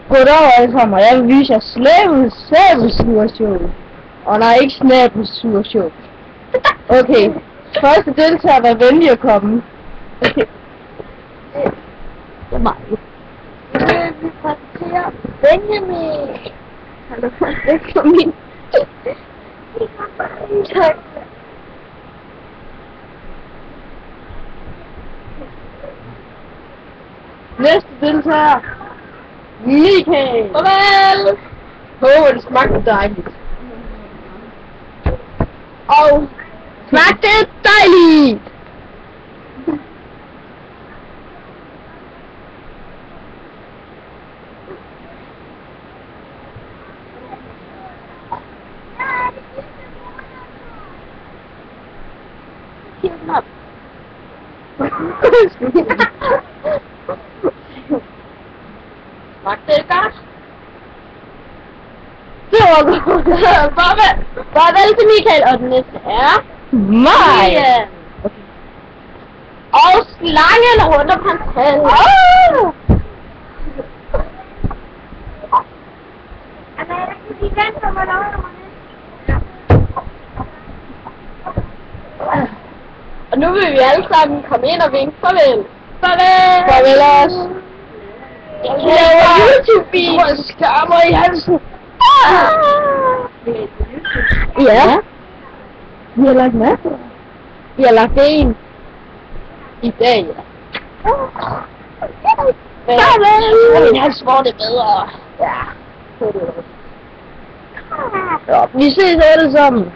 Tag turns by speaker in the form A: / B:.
A: Goddag alle sammen, og jeg vil vise jer snabelsugershowet. Og nej, ikke snabelsugershowet. Okay, første deltager, vær venlig at komme. Okay. Det er mig.
B: Vi præsenterer Benjamin.
A: Hallo, det er min.
B: Tak.
A: Næste deltager, Michael.
B: Farvel.
A: Det smagte dejligt.
B: Og
A: Smagte dejligt.
B: smagte det godt?
A: Det var godt.
B: Farvel til Michael, og den næste er
A: Mig.
B: Ian. Og slangen rundt om hans hals. Og nu vil vi alle sammen komme ind og vinke farvel. Farvel!
A: Farvel også.
B: Jeg laver YouTube-video.
A: Jeg skammer i halsen.
B: Ja.
A: Vi har lagt mad.
B: Vi har lagt en i dag, ja. Men
A: Farvel!
B: min hals får det bedre.
A: Ja. Vi ses alle sammen.